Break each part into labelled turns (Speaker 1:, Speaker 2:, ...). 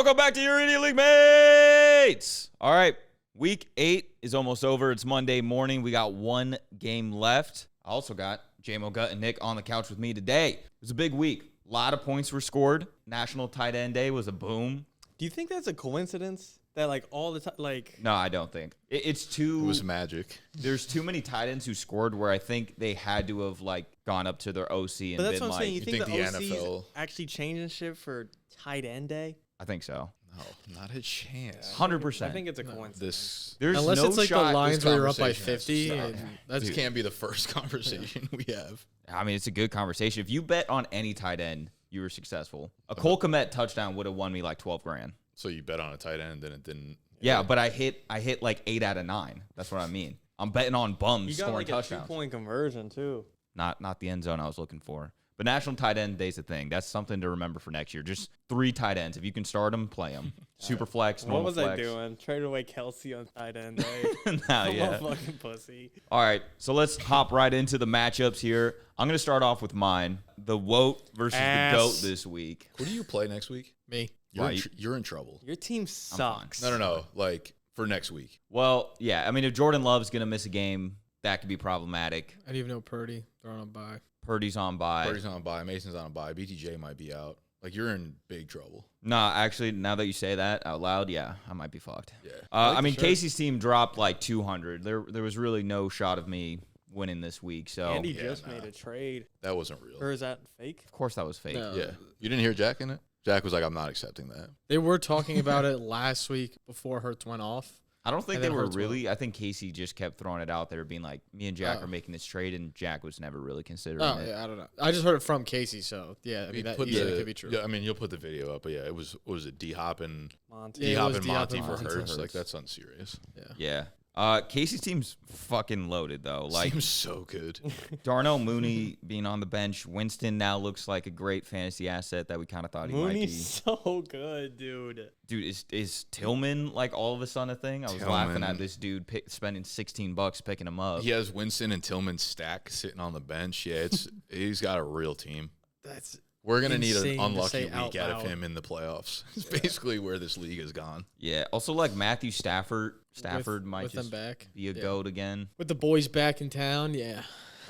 Speaker 1: welcome back to your Idiot League Mates. All right, week 8 is almost over. It's Monday morning. We got one game left. I also got J-Mo, Gut, and Nick on the couch with me today. It was a big week. A lot of points were scored. National Tight End Day was a boom.
Speaker 2: Do you think that's a coincidence that like all the time, like?
Speaker 1: No, I don't think. It's too.
Speaker 3: It was magic.
Speaker 1: There's too many tight ends who scored where I think they had to have like gone up to their OC and
Speaker 2: But that's
Speaker 1: been
Speaker 2: what I'm
Speaker 1: like.
Speaker 2: saying. You think the OC's
Speaker 3: NFL
Speaker 2: actually changing shit for tight end day?
Speaker 1: I think so.
Speaker 3: No, not a chance.
Speaker 1: 100%.
Speaker 2: I think it's a coincidence.
Speaker 1: There's
Speaker 4: Unless
Speaker 1: no
Speaker 4: it's like
Speaker 1: shot
Speaker 4: the Lions where you're up by
Speaker 3: conversation has
Speaker 4: 50.
Speaker 3: to
Speaker 4: And
Speaker 3: stop.
Speaker 4: that's
Speaker 3: This can't be the first conversation we have.
Speaker 1: I mean, it's a good conversation. If you bet on any tight end, you were successful. A Cole Kmet touchdown would have won me like 12 grand.
Speaker 3: So you bet on a tight end and it didn't.
Speaker 1: Yeah, but I hit like 8 out of 9. That's what I mean. I'm betting on bums
Speaker 2: You got
Speaker 1: scoring
Speaker 2: like a
Speaker 1: touchdowns.
Speaker 2: 2-point conversion too.
Speaker 1: Not the end zone I was looking for. But National Tight End Day's a thing. That's something to remember for next year. Just 3 tight ends. If you can start them, play them. Super flex, normal
Speaker 2: What was
Speaker 1: flex.
Speaker 2: I doing? Traded away Kelsey on tight end day.
Speaker 1: Nah,
Speaker 2: I'm
Speaker 1: yeah.
Speaker 2: a fucking pussy.
Speaker 1: All right, so let's hop right into the matchups here. I'm going to start off with mine. The Woat versus
Speaker 2: Ass.
Speaker 1: the Goat this week.
Speaker 3: Who do you play next week?
Speaker 4: me.
Speaker 3: You're in trouble.
Speaker 2: Your team sucks.
Speaker 3: No. Like for next week.
Speaker 1: Well, yeah, I mean, if Jordan Love's going to miss a game, that could be problematic.
Speaker 4: I didn't even know Purdy. They're on a bye.
Speaker 1: Purdy's on bye.
Speaker 3: Purdy's on a bye. Mason's on a bye. BTJ might be out. Like you're in big trouble.
Speaker 1: Nah, actually, now that you say that out loud, yeah, I might be fucked.
Speaker 3: Yeah.
Speaker 1: I mean, Casey's team dropped like 200. There was really no shot of me winning this week. So,
Speaker 2: Andy
Speaker 3: Yeah,
Speaker 2: just
Speaker 3: nah.
Speaker 2: made a trade.
Speaker 3: That wasn't real.
Speaker 2: Or is that fake?
Speaker 1: of course, that was fake.
Speaker 4: No.
Speaker 3: Yeah. You didn't hear Jack in it? Jack was like, I'm not accepting that.
Speaker 4: They were talking about it last week before Hurts went off.
Speaker 1: I don't think
Speaker 4: And
Speaker 1: they
Speaker 4: then
Speaker 1: were
Speaker 4: Hurts
Speaker 1: really. I think Casey just kept throwing it out there, being like, me and Jack
Speaker 4: Oh.
Speaker 1: are making this trade, and Jack was never really considering
Speaker 4: Oh,
Speaker 1: it.
Speaker 4: yeah, I don't know. I just heard it from Casey, so yeah, I mean, that easily could be true.
Speaker 3: Yeah, I mean, you'll put the video up, but yeah, it was, what was it, D-Hop and
Speaker 2: Monty.
Speaker 4: Yeah, it
Speaker 3: D-Hop
Speaker 4: was
Speaker 3: and
Speaker 4: D-Hop
Speaker 3: Monty
Speaker 4: and
Speaker 3: for
Speaker 4: Monty for
Speaker 3: Hurts. Like,
Speaker 1: Hurts.
Speaker 3: that's unserious.
Speaker 1: Yeah. Casey's team's fucking loaded, though. Like,
Speaker 3: Seems so good.
Speaker 1: Darnell Mooney being on the bench. Winston now looks like a great fantasy asset that we kind of thought he might be.
Speaker 2: Mooney's so good, dude.
Speaker 1: Dude, is Tillman like all of a sudden a thing? I was laughing at this dude spending $16 picking him up.
Speaker 3: He has Winston and Tillman stack sitting on the bench. Yeah, he's got a real team.
Speaker 4: That's
Speaker 3: We're gonna need
Speaker 4: insane
Speaker 3: an
Speaker 4: to
Speaker 3: unlucky
Speaker 4: say out
Speaker 3: week out of
Speaker 4: loud.
Speaker 3: him in the playoffs. It's basically where this league has gone.
Speaker 1: Yeah. Also, like Matthew Stafford might
Speaker 4: with them
Speaker 1: just
Speaker 4: back.
Speaker 1: be a
Speaker 4: Yeah.
Speaker 1: goat again.
Speaker 4: With the boys back in town, yeah,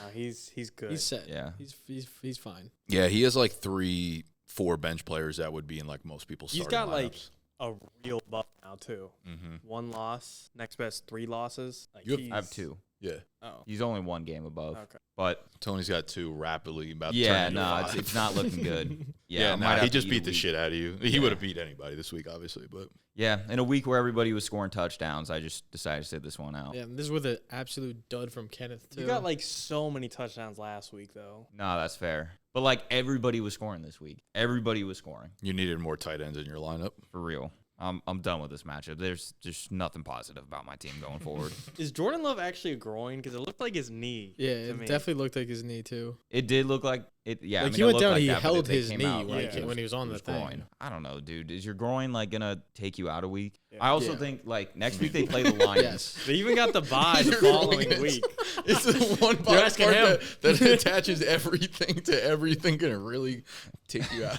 Speaker 2: No, he's good.
Speaker 4: he's set.
Speaker 1: Yeah.
Speaker 4: He's fine.
Speaker 3: Yeah, he has like 3-4 bench players that would be in like most people's.
Speaker 2: He's
Speaker 3: starting
Speaker 2: got like
Speaker 3: lineups.
Speaker 2: a real buff now too.
Speaker 3: Mm-hmm.
Speaker 2: 1 loss, next best 3 losses. Like
Speaker 3: You have-
Speaker 2: he's,
Speaker 1: I have 2.
Speaker 3: Yeah,
Speaker 2: Oh,
Speaker 1: He's only 1 game above.
Speaker 2: okay.
Speaker 1: But
Speaker 3: Tony's got 2 rapidly about.
Speaker 1: yeah,
Speaker 3: to turn into
Speaker 1: no,
Speaker 3: 5.
Speaker 1: it's not looking good.
Speaker 3: Yeah,
Speaker 1: I might have
Speaker 3: he
Speaker 1: to
Speaker 3: just
Speaker 1: eat
Speaker 3: beat
Speaker 1: a
Speaker 3: the
Speaker 1: week.
Speaker 3: shit out of you. He
Speaker 1: Yeah.
Speaker 3: would have beat anybody this week, obviously, but
Speaker 1: Yeah, in a week where everybody was scoring touchdowns, I just decided to sit this one out.
Speaker 4: Yeah, this is with an absolute dud from Kenneth too.
Speaker 2: You got like so many touchdowns last week though.
Speaker 1: No, that's fair. But like everybody was scoring this week. Everybody was scoring
Speaker 3: you needed more tight ends in your lineup.
Speaker 1: for real. I'm done with this matchup. There's just nothing positive about my team going forward.
Speaker 2: Is Jordan Love actually a groin? Because it looked like his knee.
Speaker 4: yeah,
Speaker 2: to
Speaker 4: it
Speaker 2: me.
Speaker 4: definitely looked like his knee too.
Speaker 1: It did look like it. Yeah, I
Speaker 4: Like,
Speaker 1: mean,
Speaker 4: he
Speaker 1: it
Speaker 4: went
Speaker 1: looked
Speaker 4: down,
Speaker 1: like
Speaker 4: he
Speaker 1: that, but
Speaker 4: held
Speaker 1: they
Speaker 4: his
Speaker 1: came
Speaker 4: knee,
Speaker 1: out
Speaker 4: like,
Speaker 1: it
Speaker 4: when he was on the thing.
Speaker 1: groin. I don't know, dude. Is your groin like gonna take you out a week?
Speaker 2: Yeah.
Speaker 1: I also
Speaker 4: Yeah.
Speaker 1: think like next week they play the Lions.
Speaker 4: Yes.
Speaker 2: They even got the bye the
Speaker 3: You're
Speaker 2: following
Speaker 3: right.
Speaker 2: week.
Speaker 3: It's the one part
Speaker 2: asking him.
Speaker 3: that attaches everything to everything and really take you out.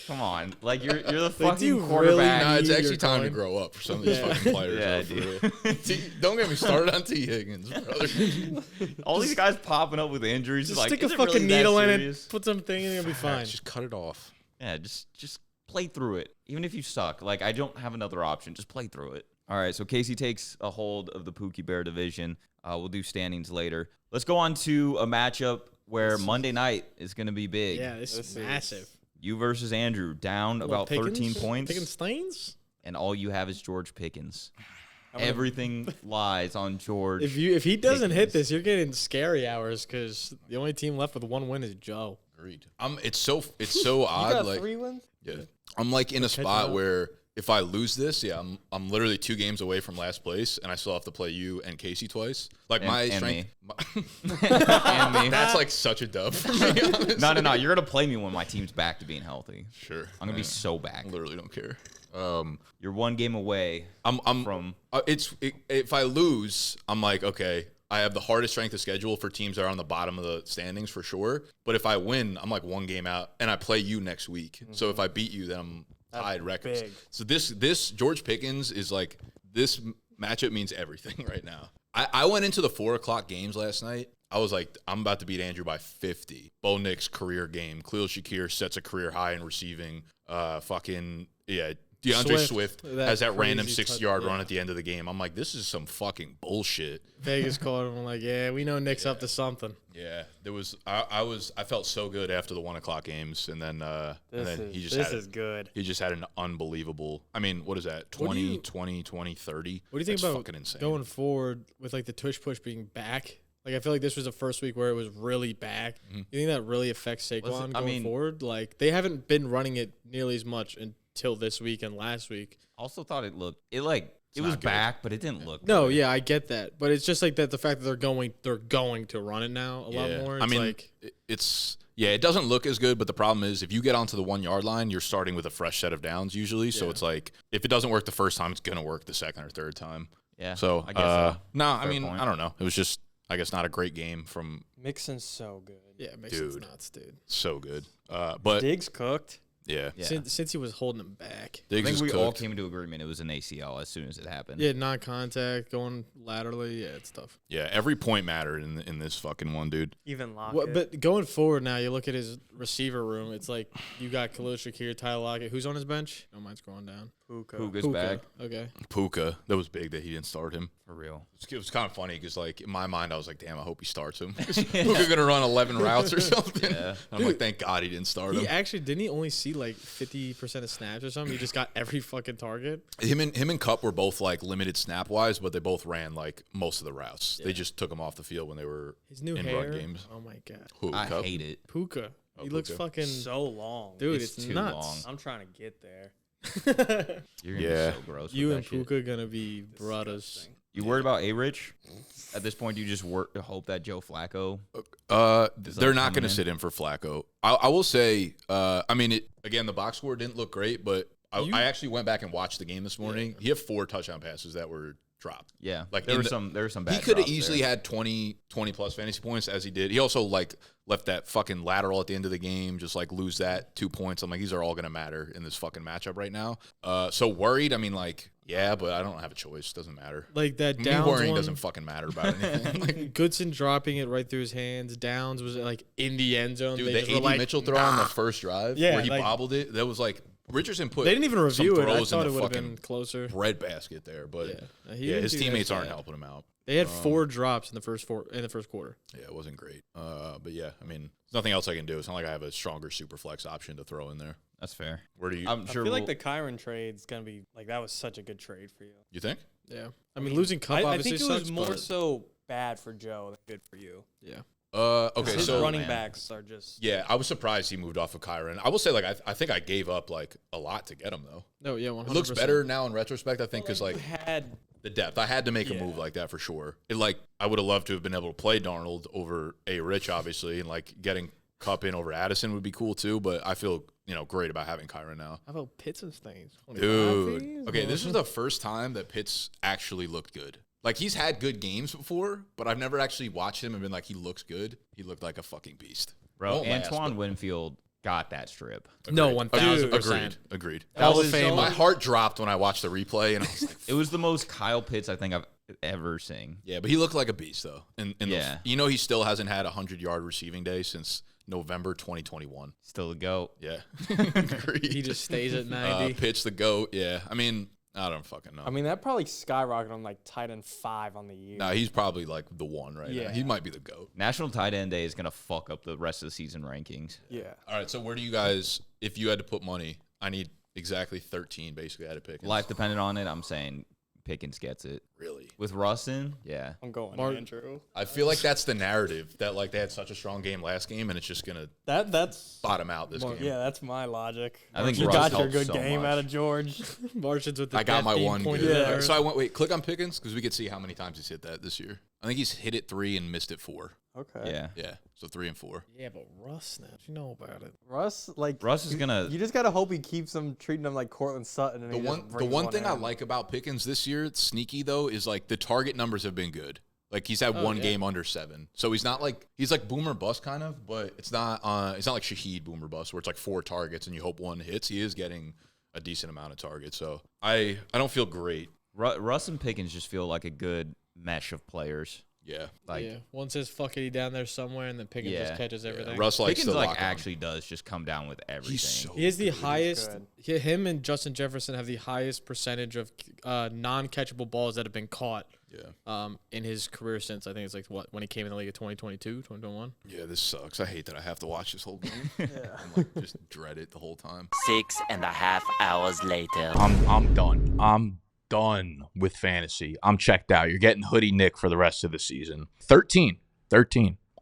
Speaker 1: Come on, like you're the
Speaker 4: do
Speaker 1: fucking
Speaker 4: you really
Speaker 1: quarterback.
Speaker 3: Nah, it's
Speaker 4: You're
Speaker 3: actually time to
Speaker 4: going.
Speaker 3: grow up for some of these
Speaker 4: Yeah.
Speaker 3: fucking players.
Speaker 1: Yeah,
Speaker 3: though, for real. Don't get me started on T. Higgins, brother.
Speaker 1: All these guys popping up with injuries.
Speaker 4: Just
Speaker 1: like,
Speaker 4: stick a
Speaker 1: is it
Speaker 4: fucking
Speaker 1: really that
Speaker 4: needle in
Speaker 1: serious?
Speaker 4: it, put something in, and it'll be fine.
Speaker 3: Just cut it off.
Speaker 1: Yeah, just play through it. Even if you suck, like I don't have another option. Just play through it. All right, so Casey takes a hold of the Pookie Bear division. We'll do standings later. Let's go on to a matchup where Monday night is going to be big.
Speaker 4: Yeah, this is massive.
Speaker 1: You versus Andrew, down about 13 points,
Speaker 4: Pickens Stains?
Speaker 1: and all you have is George Pickens.
Speaker 2: I'm gonna-
Speaker 1: Everything lies on George.
Speaker 4: If he doesn't hit
Speaker 1: Pickens.
Speaker 4: this, you're getting scary hours because the only team left with 1 win is Joe.
Speaker 3: Agreed. It's so
Speaker 2: You
Speaker 3: odd.
Speaker 2: got
Speaker 3: Like
Speaker 2: 3 wins?
Speaker 3: yeah, I'm like in a
Speaker 4: catching
Speaker 3: spot
Speaker 4: up.
Speaker 3: where if I lose this, yeah, I'm literally 2 games away from last place, and I still have to play you and Casey twice. Like
Speaker 1: And-
Speaker 3: my
Speaker 1: and
Speaker 3: strength.
Speaker 1: And me.
Speaker 3: That's like such a dub for me. Honestly.
Speaker 1: No. You're going to play me when my team's back to being healthy.
Speaker 3: Sure.
Speaker 1: I'm going to be so back.
Speaker 3: I literally don't care.
Speaker 1: You're 1 game away
Speaker 3: I'm
Speaker 1: from...
Speaker 3: if I lose, I'm like, okay, I have the hardest strength of schedule for teams that are on the bottom of the standings for sure. But if I win, I'm like 1 game out, and I play you next week. So if I beat you, then tied records.
Speaker 2: big.
Speaker 3: So this George Pickens is like, this matchup means everything right now. I went into the 4 o'clock games last night. I was like, I'm about to beat Andrew by 50. Bo Nix career game. Khalil Shakir sets a career high in receiving. DeAndre Swift has that random 60-yard run at the end of the game. I'm like, this is some fucking bullshit.
Speaker 4: Vegas called him like, yeah, we know Nick's up to something.
Speaker 3: Yeah, there was. I felt so good after the 1 o'clock games, and then he just
Speaker 2: this is good.
Speaker 3: He just had an unbelievable. I mean, what is that? 20, 20, 20, 30.
Speaker 4: What do you think
Speaker 3: That's
Speaker 4: about
Speaker 3: fucking insane.
Speaker 4: going forward with like the tush push being back? Like, I feel like this was the first week where it was really back.
Speaker 3: Mm-hmm.
Speaker 4: You think that really affects Saquon
Speaker 1: I
Speaker 4: going
Speaker 1: mean-
Speaker 4: forward? Like, they haven't been running it nearly as much until this week and last week.
Speaker 1: Also thought it was
Speaker 3: not good.
Speaker 1: back, but it didn't look
Speaker 4: No,
Speaker 1: good.
Speaker 4: yeah, I get that, but it's just like that. The fact that they're going to run it now a lot more. It's
Speaker 3: I mean,
Speaker 4: like,
Speaker 3: it doesn't look as good, but the problem is if you get onto the 1 yard line, you're starting with a fresh set of downs usually. So
Speaker 4: Yeah.
Speaker 3: it's like if it doesn't work the first time, it's gonna work the second or third time.
Speaker 1: Yeah.
Speaker 3: So
Speaker 1: I guess so.
Speaker 3: no, I
Speaker 1: Fair
Speaker 3: mean,
Speaker 1: point.
Speaker 3: I don't know. It was just, I guess, not a great game from
Speaker 2: Mixon's so good.
Speaker 4: yeah, it makes sense
Speaker 3: Dude.
Speaker 4: nuts, dude.
Speaker 3: so good. But
Speaker 2: Diggs cooked.
Speaker 3: yeah,
Speaker 1: Yeah.
Speaker 4: Since he was holding him back.
Speaker 1: I
Speaker 3: Diggs
Speaker 1: think
Speaker 3: is
Speaker 1: we all
Speaker 3: cooked.
Speaker 1: came into agreement it was an ACL as soon as it happened.
Speaker 4: Yeah, non-contact, going laterally. Yeah, it's tough.
Speaker 3: Yeah, every point mattered in this fucking one, dude.
Speaker 2: Even Lockett.
Speaker 4: What, but going forward now, you look at his receiver room. It's like you got Khalil Shakir, Tyler Lockett. Who's on his bench? No, mine's scrolling down.
Speaker 2: Puka.
Speaker 1: Puka's
Speaker 4: Puka.
Speaker 1: back
Speaker 4: Okay.
Speaker 3: Puka, that was big that he didn't start him.
Speaker 1: for real.
Speaker 3: It was kind of funny because, like, in my mind, I was like, damn, I hope he starts him. Puka gonna run 11 routes or something.
Speaker 1: Yeah.
Speaker 3: I'm like, thank God he didn't start him.
Speaker 4: He actually didn't he only see like 50% of snaps or something? He just got every fucking target.
Speaker 3: Him and Cup were both like limited snap wise, but they both ran like most of the routes. They
Speaker 4: Yeah.
Speaker 3: just took him off the field when they were
Speaker 4: His new
Speaker 3: in
Speaker 4: hair.
Speaker 3: run games.
Speaker 4: Oh my god.
Speaker 3: Who,
Speaker 1: I
Speaker 3: Cup?
Speaker 1: hate it.
Speaker 4: Puka.
Speaker 3: Oh,
Speaker 4: He looks
Speaker 3: Puka.
Speaker 4: fucking
Speaker 2: So long.
Speaker 4: dude.
Speaker 1: It's
Speaker 4: It's
Speaker 1: too
Speaker 4: nuts.
Speaker 1: long.
Speaker 2: I'm trying to get there.
Speaker 1: You're gonna
Speaker 3: Yeah.
Speaker 1: be so gross.
Speaker 4: You
Speaker 1: with
Speaker 4: and
Speaker 1: that shit.
Speaker 4: Puka gonna be brothers.
Speaker 2: Disgusting.
Speaker 1: You worried about A-Rich? At this point, you just hope that Joe Flacco.
Speaker 3: They're not
Speaker 1: coming
Speaker 3: going to
Speaker 1: in?
Speaker 3: sit in for Flacco. I will say, I mean, again, the box score didn't look great, but I actually went back and watched the game this morning. He had 4 touchdown passes that were dropped.
Speaker 1: Yeah,
Speaker 3: Like,
Speaker 1: there
Speaker 3: in
Speaker 1: were
Speaker 3: the-
Speaker 1: some bad.
Speaker 3: He could have
Speaker 1: drops
Speaker 3: easily
Speaker 1: there.
Speaker 3: had 20 plus fantasy points as he did. He also like left that fucking lateral at the end of the game, just like lose that 2 points. I'm like, these are all going to matter in this fucking matchup right now. So worried. I mean, like, yeah, but I don't have a choice. Doesn't matter.
Speaker 4: Like that
Speaker 3: Me
Speaker 4: Downs
Speaker 3: worrying
Speaker 4: one.
Speaker 3: doesn't fucking matter about anything. Like,
Speaker 4: Goodson dropping it right through his hands. Downs was like in the end zone.
Speaker 3: dude,
Speaker 4: They
Speaker 3: the
Speaker 4: just were
Speaker 3: AD
Speaker 4: like,
Speaker 3: Mitchell throw on the first drive
Speaker 4: Yeah,
Speaker 3: where he
Speaker 4: like-
Speaker 3: bobbled it, that was like Richardson put
Speaker 4: They didn't even
Speaker 3: some
Speaker 4: review it. I
Speaker 3: throws in
Speaker 4: thought
Speaker 3: the
Speaker 4: it would have
Speaker 3: fucking
Speaker 4: been closer.
Speaker 3: breadbasket there, but
Speaker 4: Yeah,
Speaker 3: yeah, his teammates aren't helping him out.
Speaker 4: They had 4 drops in the first quarter.
Speaker 3: Yeah, it wasn't great. But yeah, I mean, there's nothing else I can do. It's not like I have a stronger super flex option to throw in there.
Speaker 1: That's fair.
Speaker 3: Where do you?
Speaker 1: I'm
Speaker 2: I
Speaker 1: sure.
Speaker 2: feel like the Kyron trade's gonna be like that was such a good trade for you.
Speaker 3: You think?
Speaker 4: Yeah, I mean losing Cup
Speaker 2: I
Speaker 4: obviously
Speaker 2: think it was
Speaker 4: sucks,
Speaker 2: more
Speaker 4: but-
Speaker 2: so bad for Joe than good for you.
Speaker 4: Yeah,
Speaker 3: Okay,
Speaker 2: His
Speaker 3: so
Speaker 2: running
Speaker 1: man.
Speaker 2: backs are just
Speaker 3: yeah, I was surprised he moved off of Kyron. I will say, like, I think I gave up like a lot to get him though.
Speaker 4: no, yeah, 100%.
Speaker 3: It looks better now in retrospect. I think because like
Speaker 2: you had
Speaker 3: the depth, I had to make a
Speaker 2: Yeah.
Speaker 3: move like that for sure. It like I would have loved to have been able to play Darnold over A. Rich, obviously, and like getting Cup in over Addison would be cool too. But I feel great about having Kyron now.
Speaker 4: How about Pitts and things?
Speaker 3: Dude. Okay, this was the first time that Pitts actually looked good. Like, he's had good games before, but I've never actually watched him and been like, he looks good. He looked like a fucking beast.
Speaker 1: bro.
Speaker 3: Won't last,
Speaker 1: Antoine
Speaker 3: but-
Speaker 1: Winfield got that strip.
Speaker 4: No,
Speaker 3: Agreed.
Speaker 4: 1000%.
Speaker 3: Agreed.
Speaker 1: That
Speaker 4: Hall of
Speaker 1: was
Speaker 4: Fame.
Speaker 3: My heart dropped when I watched the replay, and I was like,
Speaker 1: It was the most Kyle Pitts I think I've ever seen.
Speaker 3: yeah, but he looked like a beast, though. And
Speaker 1: Yeah.
Speaker 3: he still hasn't had a 100-yard receiving day since November 2021.
Speaker 1: Still a goat.
Speaker 3: Yeah. Agreed.
Speaker 4: He just stays at 90.
Speaker 3: Pitch the GOAT. Yeah. I mean, I don't fucking know.
Speaker 2: I mean that probably skyrocketed on like tight end 5 on the year.
Speaker 3: nah, he's probably like the one right now.
Speaker 2: Yeah.
Speaker 3: He might be the GOAT.
Speaker 1: National Tight End Day is gonna fuck up the rest of the season rankings.
Speaker 2: Yeah.
Speaker 3: All right, so where do you guys, if you had to put money, I need exactly 13 basically I had to pick.
Speaker 1: Life dependent on it. I'm saying Pickens gets it
Speaker 3: Really?
Speaker 1: with Rustin. Yeah,
Speaker 2: I'm going
Speaker 4: Mark-
Speaker 2: Andrew.
Speaker 3: I feel like that's the narrative, that like they had such a strong game last game and it's just going to
Speaker 2: That's
Speaker 3: bottom out this game.
Speaker 2: yeah, that's my logic.
Speaker 1: I think
Speaker 2: you
Speaker 1: Russ
Speaker 2: got your
Speaker 1: helped
Speaker 2: good
Speaker 1: so
Speaker 2: game
Speaker 1: much.
Speaker 2: out of George.
Speaker 4: Martians with the
Speaker 3: I got
Speaker 4: death
Speaker 3: my
Speaker 4: being
Speaker 3: one
Speaker 4: pointed
Speaker 3: good.
Speaker 4: at.
Speaker 3: So I went, click on Pickens because we could see how many times he's hit that this year. I think he's hit it 3 and missed it 4.
Speaker 2: Okay.
Speaker 1: yeah.
Speaker 3: Yeah, so 3 and 4.
Speaker 4: Yeah, but Russ now. You know about it.
Speaker 2: Russ, like
Speaker 1: Russ is gonna.
Speaker 2: you just gotta hope he keeps them treating him like Cortland Sutton. And
Speaker 3: The
Speaker 2: he just
Speaker 3: one
Speaker 2: brings
Speaker 3: thing I
Speaker 2: in.
Speaker 3: like about Pickens this year, it's sneaky though, is like the target numbers have been good. Like he's had one
Speaker 4: yeah.
Speaker 3: game under 7, so he's like boomer bust kind of, but it's not like Shaheed boomer bust where it's like 4 targets and you hope one hits. He is getting a decent amount of targets. So I don't feel great.
Speaker 1: Russ and Pickens just feel like a good mesh of players.
Speaker 3: Yeah.
Speaker 4: Yeah, one says fuckity down there somewhere, and then Pickens just catches everything.
Speaker 3: Russ likes
Speaker 1: Pickens
Speaker 3: to
Speaker 1: like
Speaker 3: lock
Speaker 1: actually does just come down with everything.
Speaker 4: He has the highest. Him and Justin Jefferson have the highest percentage of non-catchable balls that have been caught.
Speaker 3: Yeah.
Speaker 4: In his career since I think it's like when he came in the league in 2022, 2021.
Speaker 3: Yeah, this sucks. I hate that I have to watch this whole game. I'm like, just dread it the whole time.
Speaker 5: 6.5 hours later.
Speaker 6: I'm done. I'm done with fantasy. I'm checked out. You're getting Hoodie Nick for the rest of the season. 13.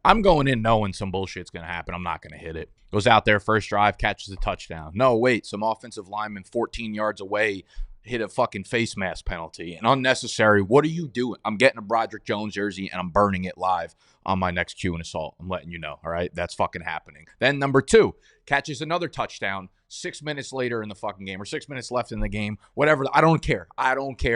Speaker 6: I'm going in knowing some bullshit's going to happen. I'm not going to hit it. Goes out there, first drive, catches a touchdown. No, wait, some offensive lineman 14 yards away hit a fucking face mask penalty. And unnecessary. What are you doing? I'm getting a Broderick Jones jersey, and I'm burning it live on my next Q and Assault. I'm letting you know, all right? That's fucking happening. Then number 2, catches another touchdown 6 minutes later in the fucking game, or 6 minutes left in the game, whatever. I don't care.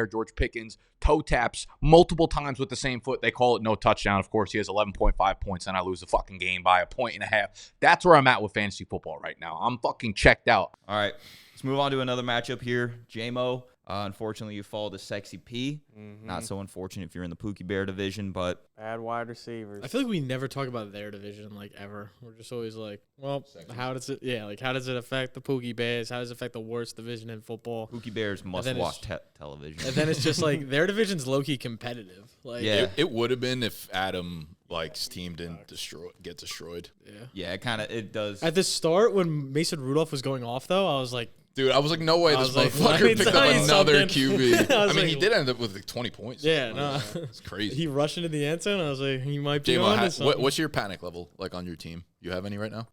Speaker 6: George Pickens toe taps multiple times with the same foot. They call it no touchdown. Of course, he has 11.5 points, and I lose the fucking game by 1.5 points. That's where I'm at with fantasy football right now. I'm fucking checked out.
Speaker 1: All right, let's move on to another matchup here. J-Mo, unfortunately, you fall to Sexy P. Not so unfortunate if you're in the Pookie Bear division, but
Speaker 2: Bad wide receivers.
Speaker 4: I feel like we never talk about their division like ever. We're just always like, well, how does it? Yeah, like how does it affect the Pookie Bears? How does it affect the worst division in football?
Speaker 1: Pookie Bears must watch television.
Speaker 4: And then it's just like their division's low key competitive. Like
Speaker 3: It would have been if Adam team didn't get destroyed.
Speaker 1: Yeah, it does.
Speaker 4: At the start when Mason Rudolph was going off though, I was like,
Speaker 3: dude, I was like, no way this motherfucker picked up another QB. I mean, he did end up with like 20 points.
Speaker 4: Yeah, no.
Speaker 3: It's crazy.
Speaker 4: He rushed into the end zone. I was like, he might be
Speaker 3: J-Mo,
Speaker 4: on to something.
Speaker 3: what's your panic level like on your team? You have any right now?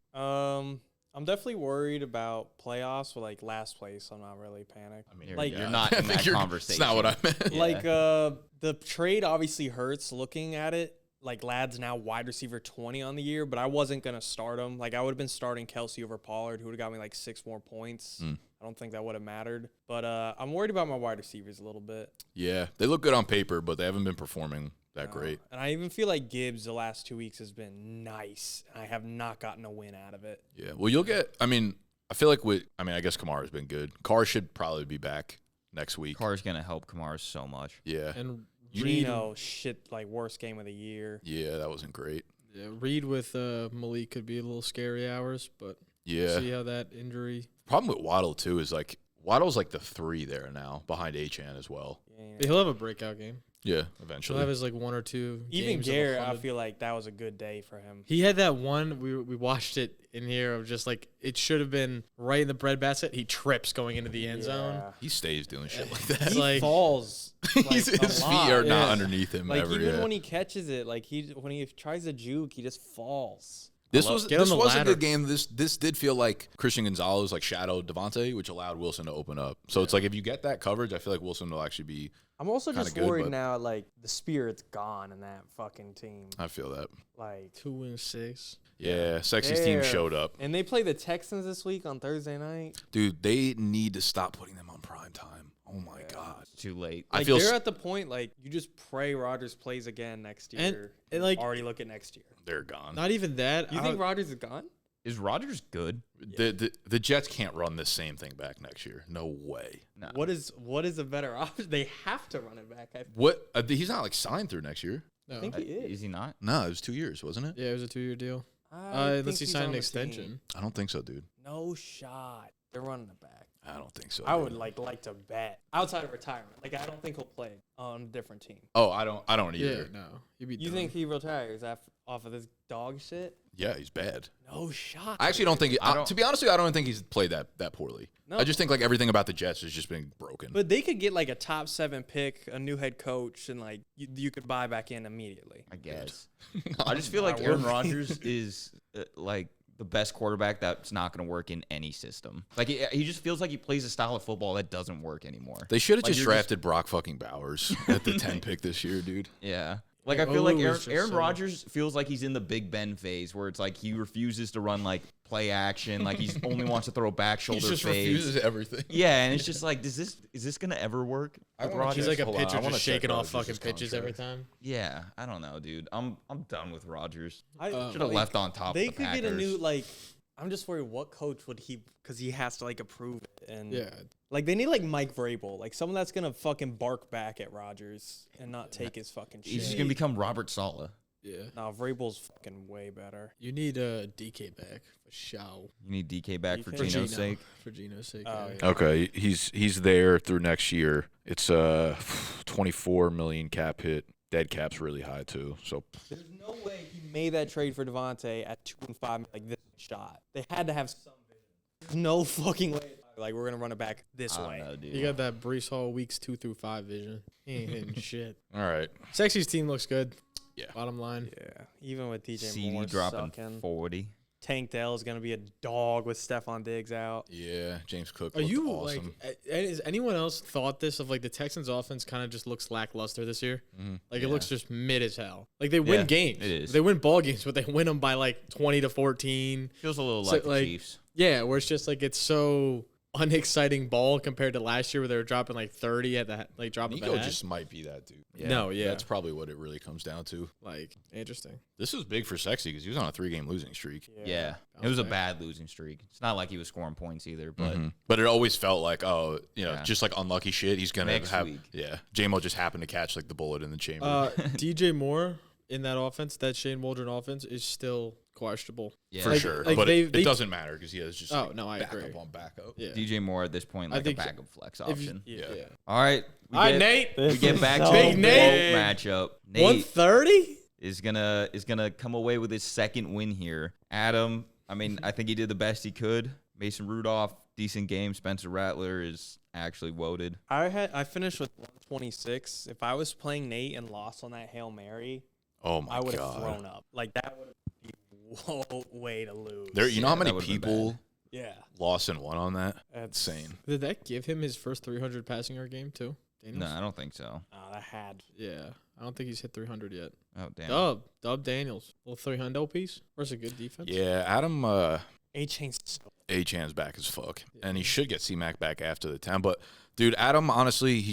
Speaker 2: I'm definitely worried about playoffs with like last place. I'm not really panicked.
Speaker 3: I mean,
Speaker 2: like
Speaker 1: you're not in that conversation.
Speaker 3: That's not what I meant.
Speaker 2: Like the trade obviously hurts looking at it. Like Ladd's now wide receiver 20 on the year, but I wasn't gonna start him. Like I would have been starting Kelsey over Pollard, who would have got me like 6 more points. I don't think that would have mattered. But I'm worried about my wide receivers a little bit.
Speaker 3: Yeah, they look good on paper, but they haven't been performing that great.
Speaker 2: And I even feel like Gibbs the last 2 weeks has been nice. I have not gotten a win out of it.
Speaker 3: Yeah, well, you'll get. I mean, I feel like I guess Kamara's been good. Carr should probably be back next week.
Speaker 1: Carr's gonna help Kamara so much.
Speaker 3: Yeah,
Speaker 4: And
Speaker 2: Reno, like worst game of the year.
Speaker 3: Yeah, that wasn't great.
Speaker 4: Yeah, Reed with Malik could be a little scary hours, but
Speaker 3: yeah,
Speaker 4: see how that injury.
Speaker 3: Problem with Waddle too is like Waddle's like the 3 there now behind Achane as well.
Speaker 2: Yeah.
Speaker 4: He'll have a breakout game.
Speaker 3: Yeah,
Speaker 4: He'll
Speaker 3: eventually.
Speaker 4: have his like 1 or 2.
Speaker 2: Even
Speaker 4: games of
Speaker 2: Garrett, I
Speaker 4: 100.
Speaker 2: feel like that was a good day for him.
Speaker 4: He had that one. We watched it in here of just like it should have been right in the breadbasket. He trips going into the end zone.
Speaker 3: He stays doing shit like that.
Speaker 2: He
Speaker 4: like-
Speaker 2: falls. Like,
Speaker 3: His
Speaker 2: a
Speaker 3: feet
Speaker 2: lot.
Speaker 3: are not
Speaker 4: Yeah.
Speaker 3: underneath him
Speaker 2: Like
Speaker 3: ever.
Speaker 2: even
Speaker 3: Yeah.
Speaker 2: when he catches it, like when he tries to juke, he just falls.
Speaker 3: This
Speaker 4: Get
Speaker 3: was
Speaker 4: on
Speaker 3: this
Speaker 4: the
Speaker 3: was a
Speaker 4: ladder.
Speaker 3: good game. This did feel like Christian Gonzalez like shadowed Devontae, which allowed Wilson to open up. So it's like if you get that coverage, I feel like Wilson will actually be.
Speaker 2: I'm also
Speaker 3: Kinda
Speaker 2: just
Speaker 3: good,
Speaker 2: worried
Speaker 3: but-
Speaker 2: now, like the spirit's gone in that fucking team.
Speaker 3: I feel that.
Speaker 2: Like
Speaker 4: 2-6.
Speaker 3: Yeah, Sexy's team
Speaker 2: they're-
Speaker 3: showed up.
Speaker 2: And they play the Texans this week on Thursday night.
Speaker 3: Dude, they need to stop putting them on prime time. Oh my god.
Speaker 1: It's too late.
Speaker 3: I
Speaker 2: Like
Speaker 3: feel
Speaker 2: they're
Speaker 3: s-
Speaker 2: at the point like you just pray Rodgers plays again next year.
Speaker 4: And, like-
Speaker 2: already look at next year.
Speaker 3: They're gone.
Speaker 4: Not even that.
Speaker 2: You think Rodgers is gone?
Speaker 1: Is Rodgers good?
Speaker 3: The Jets can't run this same thing back next year. No way.
Speaker 1: No.
Speaker 2: What is a better option? They have to run it back. I
Speaker 3: What? He's not like signed through next year.
Speaker 4: No.
Speaker 2: think he is.
Speaker 1: Is he not?
Speaker 3: No, it was 2 years, wasn't it?
Speaker 4: Yeah, it was a 2-year deal.
Speaker 2: I
Speaker 4: Unless
Speaker 2: think
Speaker 4: he
Speaker 2: he's
Speaker 4: signed
Speaker 2: on
Speaker 4: an
Speaker 2: the
Speaker 4: extension.
Speaker 2: team.
Speaker 3: I don't think so, dude.
Speaker 2: No shot. They're running it back.
Speaker 3: I don't think so.
Speaker 2: I
Speaker 3: dude.
Speaker 2: would like to bet outside of retirement. Like I don't think he'll play on a different team.
Speaker 3: Oh, I don't
Speaker 4: Yeah,
Speaker 3: either.
Speaker 4: no. He'd be
Speaker 2: You
Speaker 4: done.
Speaker 2: think he retires off of this dog shit?
Speaker 3: Yeah, he's bad.
Speaker 2: No shot.
Speaker 3: I actually don't think.
Speaker 1: I don't-
Speaker 3: To be honest with you, I don't think he's played that poorly.
Speaker 2: No.
Speaker 3: I just think like everything about the Jets has just been broken.
Speaker 2: But they could get like a top 7 pick, a new head coach, and like you could buy back in immediately.
Speaker 1: I guess. I just feel like Aaron Rodgers is like the best quarterback that's not going to work in any system. Like he just feels like he plays a style of football that doesn't work anymore.
Speaker 3: They should have
Speaker 1: Like,
Speaker 3: just
Speaker 1: you're
Speaker 3: drafted Brock fucking Bowers at the 10 pick this year, dude.
Speaker 1: Yeah. Like, I
Speaker 4: Yeah,
Speaker 1: feel like
Speaker 4: Olu
Speaker 1: Aaron,
Speaker 4: is just
Speaker 1: Aaron
Speaker 4: so-
Speaker 1: Rodgers feels like he's in the Big Ben phase where it's like he refuses to run, like, play action. Like, he's only wants to throw back
Speaker 3: He
Speaker 1: shoulder
Speaker 3: just
Speaker 1: fades.
Speaker 3: refuses everything.
Speaker 1: Yeah, and it's just like, is this going to ever work with
Speaker 3: wanna
Speaker 1: Rodgers?
Speaker 4: He's like a
Speaker 3: Hold on, I
Speaker 4: pitcher
Speaker 3: wanna
Speaker 4: just
Speaker 3: check
Speaker 4: shaking off
Speaker 3: Rodgers'
Speaker 4: fucking pitches every
Speaker 3: contract.
Speaker 4: time.
Speaker 1: Yeah, I don't know, dude. I'm done with Rodgers.
Speaker 2: I
Speaker 1: Should have left on top
Speaker 2: They
Speaker 1: of the
Speaker 2: could
Speaker 1: Packers.
Speaker 2: get a new I'm just worried what coach would he, because he has to like approve it. And
Speaker 4: Yeah.
Speaker 2: like they need like Mike Vrabel, like someone that's gonna fucking bark back at Rodgers and not take his fucking shit.
Speaker 1: He's just gonna become Robert Saleh.
Speaker 4: Yeah.
Speaker 2: No, Vrabel's fucking way better.
Speaker 4: You need a DK back for show.
Speaker 1: You need DK back for
Speaker 2: For
Speaker 1: Gino's sake.
Speaker 4: For Gino's sake.
Speaker 2: Oh,
Speaker 4: yeah.
Speaker 2: yeah.
Speaker 6: Okay, he's there through next year. It's 24 million cap hit. Dead cap's really high too. So
Speaker 2: There's no way he made that trade for Devontae at 2-5 like this shot. They had to have some vision. There's no fucking way. Like we're gonna run it back this
Speaker 1: I
Speaker 2: way.
Speaker 1: don't know, dude.
Speaker 4: You got that Brees Hall weeks 2 through 5 vision. He ain't hitting shit.
Speaker 6: all right,
Speaker 4: Sexy's team looks good.
Speaker 6: Yeah.
Speaker 4: Bottom line.
Speaker 2: Yeah, even with DJ
Speaker 1: CD
Speaker 2: Moore
Speaker 1: dropping
Speaker 2: sucking.
Speaker 1: 40.
Speaker 2: Tank Dell is gonna be a dog with Stephon Diggs out.
Speaker 3: Yeah, James Cook
Speaker 4: Are
Speaker 3: looked
Speaker 4: you
Speaker 3: awesome.
Speaker 4: like? Has anyone else thought this of like the Texans' offense kind of just looks lackluster this year?
Speaker 3: Mhm.
Speaker 4: Like
Speaker 1: Yeah.
Speaker 4: it looks just mid as hell. Like they win
Speaker 1: Yeah,
Speaker 4: games.
Speaker 1: it is.
Speaker 4: They win ball games, but they win them by like 20-14.
Speaker 1: Feels a little
Speaker 4: So,
Speaker 1: like the
Speaker 4: like,
Speaker 1: Chiefs.
Speaker 4: Yeah, where it's just like it's so unexciting ball compared to last year where they were dropping like 30 at the like dropping
Speaker 3: Nico
Speaker 4: the hat.
Speaker 3: just might be that dude.
Speaker 1: Yeah.
Speaker 4: No, yeah,
Speaker 3: That's probably what it really comes down to.
Speaker 4: like interesting.
Speaker 3: This was big for Sexy because he was on a 3-game losing streak.
Speaker 1: Yeah. It was a bad losing streak. It's not like he was scoring points either, but
Speaker 3: But it always felt like,
Speaker 1: Yeah.
Speaker 3: just like unlucky shit. He's gonna
Speaker 1: Next
Speaker 3: have
Speaker 1: week.
Speaker 3: J-Mo just happened to catch like the bullet in the chamber.
Speaker 4: DJ Moore in that offense, that Shane Waldron offense, is still questionable.
Speaker 1: yeah.
Speaker 3: for
Speaker 4: like-
Speaker 3: sure.
Speaker 4: like
Speaker 3: but
Speaker 4: they-
Speaker 3: it
Speaker 4: they-
Speaker 3: doesn't matter because he has just
Speaker 4: Oh, no, I
Speaker 3: backup
Speaker 4: agree.
Speaker 3: on backup.
Speaker 4: Yeah.
Speaker 1: DJ Moore at this point
Speaker 4: I
Speaker 1: like a
Speaker 4: think
Speaker 1: backup flex
Speaker 4: if you-
Speaker 1: option.
Speaker 3: Yeah.
Speaker 4: Yeah.
Speaker 1: All right.
Speaker 4: All right, Nate.
Speaker 1: We get back to
Speaker 2: Big
Speaker 1: the
Speaker 4: Nate.
Speaker 1: matchup. Nate
Speaker 4: 130.
Speaker 1: is gonna come away with his second win here. Adam, I mean, I think he did the best he could. Mason Rudolph, decent game. Spencer Rattler is actually woted.
Speaker 2: I finished with 126. If I was playing Nate and lost on that Hail Mary,
Speaker 3: Oh my
Speaker 2: I would have
Speaker 3: god.
Speaker 2: thrown up. Like that would be whoa way to lose.
Speaker 3: There, you know how
Speaker 1: Yeah,
Speaker 3: many
Speaker 1: that would've been
Speaker 3: people
Speaker 2: yeah,
Speaker 3: lost and won on that?
Speaker 2: that's
Speaker 3: Insane.
Speaker 4: Did that give him his first 300 passing yard game too? Daniels?
Speaker 1: No, I don't think so.
Speaker 2: That had.
Speaker 4: Yeah, I don't think he's hit 300 yet.
Speaker 1: Oh damn.
Speaker 4: Dub Daniels, little 300 piece versus a good defense.
Speaker 3: Yeah, Adam
Speaker 2: A-Chain's so
Speaker 3: A-Chan's back as fuck, and he should get C-Mac back after the 10. But dude, Adam, honestly,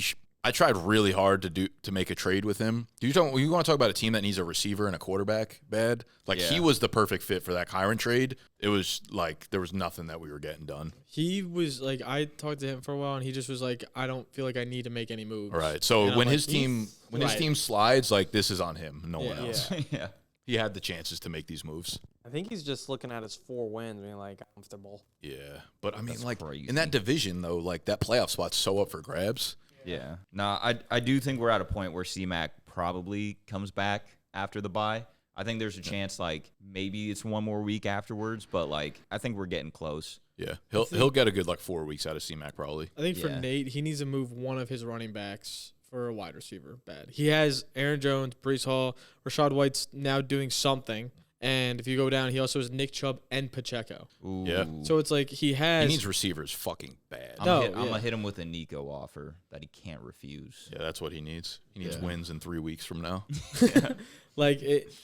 Speaker 3: I tried really hard to make a trade with him. You want to talk about a team that needs a receiver and a quarterback bad? Like
Speaker 1: Yeah.
Speaker 3: he was the perfect fit for that Kyron trade. It was like there was nothing that we were getting done.
Speaker 4: He was like, I talked to him for a while, and he just was like, I don't feel like I need to make any moves.
Speaker 3: All right. So
Speaker 4: And I'm
Speaker 3: when
Speaker 4: like,
Speaker 3: his team
Speaker 4: right.
Speaker 3: slides, like this is on him, no one
Speaker 4: Yeah.
Speaker 3: else.
Speaker 1: yeah.
Speaker 3: He had the chances to make these moves.
Speaker 2: I think he's just looking at his 4 wins, being like comfortable.
Speaker 3: Yeah, but I mean,
Speaker 1: That's
Speaker 3: like
Speaker 1: crazy.
Speaker 3: in that division though, like that playoff spot's so up for grabs.
Speaker 1: Yeah. No, I do think we're at a point where C-Mac probably comes back after the bye. I think there's a chance like maybe it's one more week afterwards, but like I think we're getting close.
Speaker 3: Yeah, he'll get a good like 4 weeks out of C-Mac probably.
Speaker 4: I think for
Speaker 1: Yeah.
Speaker 4: Nate, he needs to move one of his running backs for a wide receiver. Bad. He has Aaron Jones, Brees Hall, Rashad White's now doing something. And if you go down, he also has Nick Chubb and Pacheco.
Speaker 1: Ooh.
Speaker 3: Yeah.
Speaker 4: So it's like he
Speaker 3: He
Speaker 4: has.
Speaker 3: needs receivers fucking bad.
Speaker 1: I'm
Speaker 4: No,
Speaker 1: gonna
Speaker 4: yeah.
Speaker 1: hit him with a Nico offer that he can't refuse.
Speaker 3: Yeah, that's what he needs. He needs
Speaker 4: Yeah.
Speaker 3: wins in 3 weeks from now.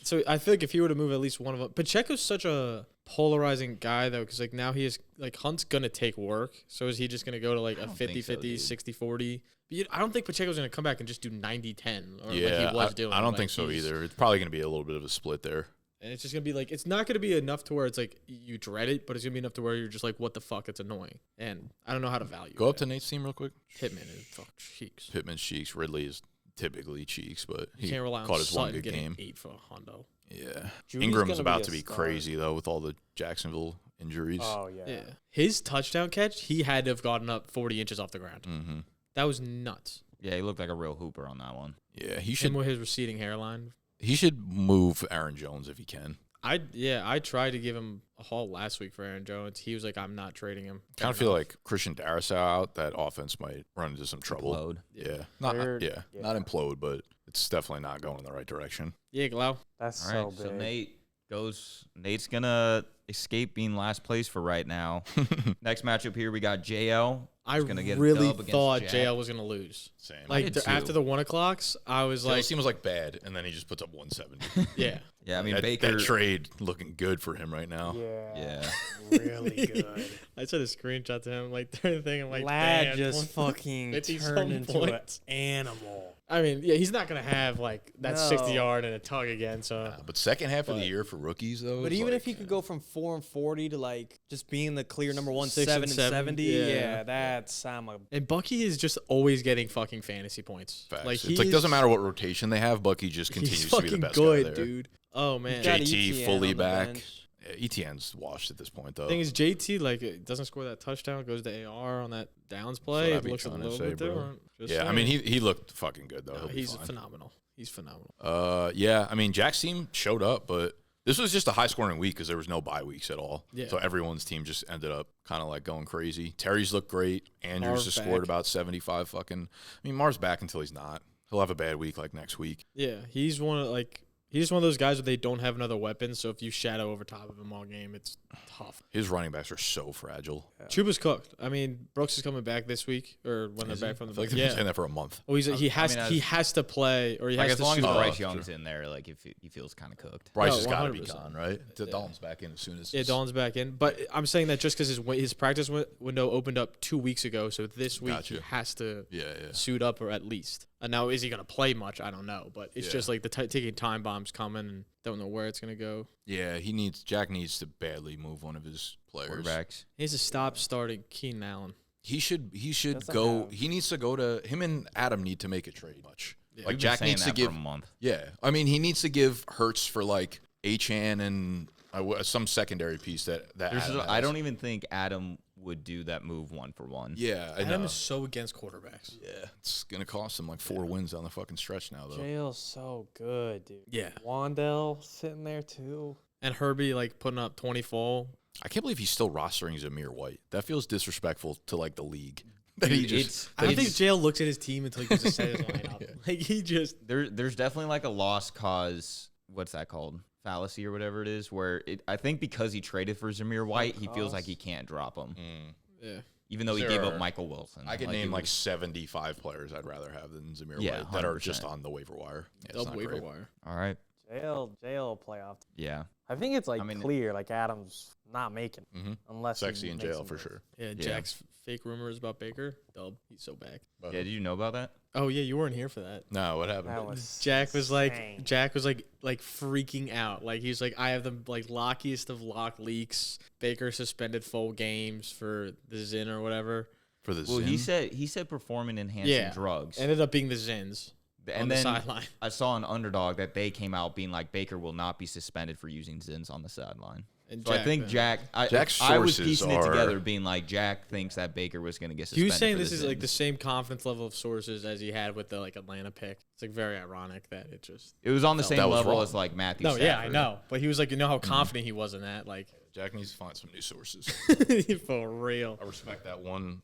Speaker 4: So I feel like if he were to move at least one of them, Pacheco's such a polarizing guy though, because like now he is like Hunt's gonna take work. So is he just gonna go to like
Speaker 1: I
Speaker 4: a
Speaker 1: don't think
Speaker 4: 50-50,
Speaker 1: so, dude.
Speaker 4: 60-40? But I don't think Pacheco's gonna come back and just do 90-10 or
Speaker 3: Yeah,
Speaker 4: like he was doing.
Speaker 3: I don't
Speaker 4: Like,
Speaker 3: think so
Speaker 4: he's-
Speaker 3: either. It's probably going to be a little bit of a split there.
Speaker 4: And it's just gonna be like it's not gonna be enough to where it's like you dread it, but it's gonna be enough to where you're just like, what the fuck? It's annoying, and I don't know how to value.
Speaker 3: Go up
Speaker 4: it.
Speaker 3: to Nate's team real quick.
Speaker 4: Pittman is fuck cheeks.
Speaker 3: Pittman's cheeks. Ridley is typically cheeks, but
Speaker 4: You
Speaker 3: he
Speaker 4: can't rely
Speaker 3: caught
Speaker 4: on
Speaker 3: his one
Speaker 4: Sutton
Speaker 3: good
Speaker 4: getting
Speaker 3: game.
Speaker 4: 8 for a Hondo.
Speaker 3: Yeah.
Speaker 2: Judy's
Speaker 3: Ingram's
Speaker 2: gonna
Speaker 3: about
Speaker 2: be
Speaker 3: to
Speaker 2: a
Speaker 3: be
Speaker 2: star.
Speaker 3: crazy, though, with all the Jacksonville injuries.
Speaker 2: Oh yeah.
Speaker 4: Yeah, his touchdown catch, he had to have gotten up 40 inches off the ground.
Speaker 3: Mm-hmm.
Speaker 4: That was nuts.
Speaker 1: Yeah, he looked like a real hooper on that one.
Speaker 3: Yeah, he
Speaker 4: Him
Speaker 3: should
Speaker 4: with his receding hairline.
Speaker 3: move Aaron Jones if he can.
Speaker 4: I tried to give him a haul last week for Aaron Jones. He was like, I'm not trading him.
Speaker 3: Kind of feel like Christian Darrisaw out, that offense might run into some trouble.
Speaker 1: Implode.
Speaker 3: Yeah. Not
Speaker 2: They're-
Speaker 3: yeah,
Speaker 2: yeah.
Speaker 3: not implode, but it's definitely not going in the right direction.
Speaker 4: Yeah, Glau.
Speaker 2: That's
Speaker 1: All
Speaker 2: so
Speaker 1: right,
Speaker 2: big.
Speaker 1: so Nate's gonna escape being last place for right now. Next matchup here, we got JL.
Speaker 4: I
Speaker 1: who's gonna get a
Speaker 4: really
Speaker 1: dub against
Speaker 4: thought
Speaker 1: Jack.
Speaker 4: JL was gonna lose.
Speaker 3: Same.
Speaker 4: Like
Speaker 1: did too.
Speaker 4: after the 1 o'clocks, I was
Speaker 3: Like,
Speaker 4: like,
Speaker 3: seems like bad, and then he just puts up 170.
Speaker 4: yeah.
Speaker 1: Yeah, I mean
Speaker 3: that,
Speaker 1: Baker.
Speaker 3: that trade looking good for him right now.
Speaker 2: Yeah.
Speaker 1: Yeah.
Speaker 2: Really good.
Speaker 4: I sent a screenshot to him like during the thing. I'm like,
Speaker 2: Lad
Speaker 4: damn,
Speaker 2: just
Speaker 4: 20
Speaker 2: fucking
Speaker 4: 50
Speaker 2: turned
Speaker 4: something
Speaker 2: into an
Speaker 4: points.
Speaker 2: animal.
Speaker 4: I mean, yeah, he's not gonna have like that
Speaker 2: No.
Speaker 4: 60-yard and a tug again. So
Speaker 3: But second half of the year for rookies though.
Speaker 2: But
Speaker 3: is
Speaker 2: even
Speaker 3: like,
Speaker 2: if he could go from 4 and 40 to like just being the clear number one,
Speaker 4: 6
Speaker 2: 7
Speaker 4: and
Speaker 2: and
Speaker 4: 7,
Speaker 2: 70,
Speaker 4: yeah.
Speaker 2: yeah, that's
Speaker 4: and Bucky is just always getting fucking fantasy points.
Speaker 3: facts.
Speaker 4: Like
Speaker 3: It's like doesn't matter what rotation they have. Bucky just continues
Speaker 4: he's
Speaker 3: to be the
Speaker 4: fucking
Speaker 3: best
Speaker 4: good,
Speaker 3: guy there.
Speaker 4: dude. Oh man.
Speaker 2: Got
Speaker 3: JT
Speaker 2: ETN
Speaker 3: fully
Speaker 2: on the
Speaker 3: back.
Speaker 2: bench.
Speaker 3: Yeah, ETN's washed at this point though.
Speaker 4: Thing is, JT like it doesn't score that touchdown, goes to AR on that downs play.
Speaker 3: I'd
Speaker 4: It
Speaker 3: be
Speaker 4: looks a
Speaker 3: trying to
Speaker 4: little
Speaker 3: say,
Speaker 4: bit
Speaker 3: bro.
Speaker 4: different. Just
Speaker 3: yeah, I
Speaker 4: saying.
Speaker 3: mean he looked fucking good though.
Speaker 4: No,
Speaker 3: He'll be
Speaker 4: he's
Speaker 3: fine.
Speaker 4: phenomenal. He's phenomenal.
Speaker 3: Yeah, I mean Jack's team showed up, but this was just a high scoring week because there was no bye weeks at all.
Speaker 4: Yeah.
Speaker 3: So everyone's team just ended up kind of like going crazy. Terry's looked great. Andrews
Speaker 4: Marv's
Speaker 3: just
Speaker 4: back.
Speaker 3: scored about 75 fucking. I mean Marv's back until he's not. He'll have a bad week like next week.
Speaker 4: Yeah, he's one of he's one of those guys where they don't have another weapon. So if you shadow over top of him all game, it's tough.
Speaker 3: His running backs are so fragile.
Speaker 4: Chuba's cooked. I mean, Brooks is coming back this week, or when
Speaker 3: Is
Speaker 4: they're
Speaker 3: he?
Speaker 4: back from
Speaker 3: I
Speaker 4: the
Speaker 3: feel like
Speaker 4: break.
Speaker 3: they've been
Speaker 4: Yeah.
Speaker 3: saying that for a month.
Speaker 4: Oh, he has to play, or he
Speaker 1: Like
Speaker 4: has
Speaker 1: as
Speaker 4: to
Speaker 1: long as
Speaker 4: suit up.
Speaker 1: Bryce
Speaker 3: true.
Speaker 1: Young's in there, like if he feels kind of cooked.
Speaker 3: Bryce
Speaker 4: No,
Speaker 3: has got to be
Speaker 4: 100%.
Speaker 3: gone, right?
Speaker 4: Yeah.
Speaker 3: Dalton's back in as soon as.
Speaker 4: Yeah, Dawn's back in, but I'm saying that just because his practice window opened up 2 weeks ago, so this week he
Speaker 3: Gotcha.
Speaker 4: has to
Speaker 3: Yeah.
Speaker 4: suit up, or at least. And now, is he gonna play much? I don't know, but it's
Speaker 3: Yeah.
Speaker 4: just like taking time bombs coming, and don't know where it's gonna go.
Speaker 3: Yeah, Jack needs to badly move one of his players.
Speaker 1: Quarterbacks.
Speaker 4: He needs to stop starting Keenan Allen.
Speaker 3: He should
Speaker 2: Doesn't
Speaker 3: go.
Speaker 2: have-
Speaker 3: He needs to go to him and Adam need to make a trade much.
Speaker 4: Yeah.
Speaker 3: Like
Speaker 1: We've been
Speaker 3: Jack
Speaker 1: saying
Speaker 3: needs to
Speaker 1: that
Speaker 3: give.
Speaker 1: for a month.
Speaker 3: Yeah, I mean he needs to give Hurts for like Achan and some secondary piece that Adam
Speaker 1: I
Speaker 3: has.
Speaker 1: don't even think Adam would do that move 1-for-1.
Speaker 3: Yeah, I
Speaker 4: Adam
Speaker 3: know.
Speaker 4: is so against quarterbacks.
Speaker 3: Yeah, it's gonna cost him like 4 wins down the fucking stretch now though.
Speaker 2: Jail's so good, dude.
Speaker 4: Yeah.
Speaker 2: Wandell sitting there too.
Speaker 4: And Herbie like putting up 24.
Speaker 3: I can't believe he's still rostering Zamir White. That feels disrespectful to like the league. That he
Speaker 1: Dude,
Speaker 3: just,
Speaker 4: I don't think
Speaker 1: it's-
Speaker 4: Jail looks at his team until he goes to set his lineup. Like he just
Speaker 1: there's definitely like a lost cause. What's that called? Fallacy or whatever it is. Where I think because he traded for Zamir White, he feels like he can't drop him,
Speaker 4: yeah.
Speaker 1: even though he
Speaker 3: There
Speaker 1: gave
Speaker 3: are-
Speaker 1: up Michael Wilson.
Speaker 3: I could
Speaker 1: it
Speaker 3: name like
Speaker 1: was-
Speaker 3: 75 players I'd rather have than Zamir
Speaker 1: Yeah,
Speaker 3: White that are
Speaker 1: 100%.
Speaker 3: just on the waiver wire. Yeah, it's
Speaker 4: Dub
Speaker 3: not
Speaker 4: waiver
Speaker 3: great.
Speaker 4: wire.
Speaker 1: All right.
Speaker 2: Jail playoff.
Speaker 1: Yeah.
Speaker 2: I think it's like
Speaker 1: I mean-
Speaker 2: clear, like Adam's not making
Speaker 3: Mhm.
Speaker 2: unless he
Speaker 3: Sexy in
Speaker 2: makes
Speaker 3: jail
Speaker 2: some
Speaker 3: for
Speaker 2: moves.
Speaker 3: sure.
Speaker 4: Yeah, Jack's fake rumors about Baker. Dub, he's so back.
Speaker 3: But-
Speaker 1: Yeah. Did you know about that?
Speaker 4: Oh yeah, you weren't here for that.
Speaker 3: No, what happened?
Speaker 2: That was
Speaker 4: Jack was
Speaker 2: insane.
Speaker 4: like freaking out. Like he's like, I have the like lockiest of lock leaks. Baker suspended full games for the Zin or whatever.
Speaker 3: For the
Speaker 1: Well,
Speaker 3: Zin?
Speaker 1: he said performing enhancing
Speaker 4: Yeah,
Speaker 1: drugs.
Speaker 4: ended up being the Zins
Speaker 1: And
Speaker 4: on the
Speaker 1: then
Speaker 4: sideline.
Speaker 1: I saw an Underdog that they came out being like Baker will not be suspended for using Zins on the sideline.
Speaker 4: And
Speaker 1: So I think
Speaker 4: then-
Speaker 3: Jack's
Speaker 1: I was
Speaker 3: sources
Speaker 1: piecing it
Speaker 3: are-
Speaker 1: together, being like Jack thinks that Baker was going to get
Speaker 4: He
Speaker 1: suspended.
Speaker 4: was saying
Speaker 1: for
Speaker 4: this is like the
Speaker 1: Zins.
Speaker 4: same confidence level of sources as he had with the like Atlanta pick. It's like very ironic that it just.
Speaker 1: It was on the same
Speaker 3: that was
Speaker 1: level
Speaker 3: wrong.
Speaker 1: as like Matthew.
Speaker 4: No, yeah, I
Speaker 1: Stafford.
Speaker 4: know, but he was like, you know how confident he was in that, like
Speaker 3: Jack needs to find some new sources.
Speaker 4: for real.
Speaker 3: I respect that one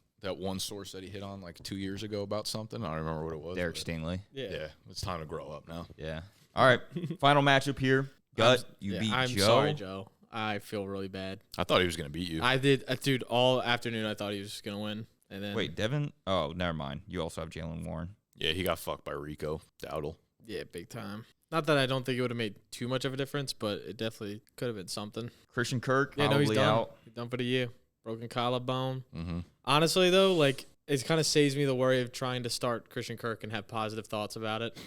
Speaker 3: source that he hit on like 2 years ago about something. I don't remember what it was.
Speaker 1: Derek
Speaker 3: but-
Speaker 1: Stingley.
Speaker 3: Yeah, it's time to grow up now.
Speaker 1: Yeah. All right. Final matchup here. Gut, you beat
Speaker 4: I'm
Speaker 1: Joe.
Speaker 4: sorry, Joe. I feel really bad.
Speaker 3: I thought he was going to beat you.
Speaker 4: I did, dude. All afternoon, I thought he was gonna win, and then
Speaker 1: Wait, Devin? Oh, never mind. You also have Jalen Warren.
Speaker 3: Yeah, he got fucked by Rico Dowdle.
Speaker 4: yeah, big time. Not that I don't think it would have made too much of a difference, but it definitely could have been something.
Speaker 1: Christian Kirk,
Speaker 4: Yeah, no,
Speaker 1: probably
Speaker 4: he's done.
Speaker 1: out.
Speaker 4: He's done for the year. Broken collarbone.
Speaker 3: Mm-hmm.
Speaker 4: Honestly, though, like it kind of saves me the worry of trying to start Christian Kirk and have positive thoughts about it.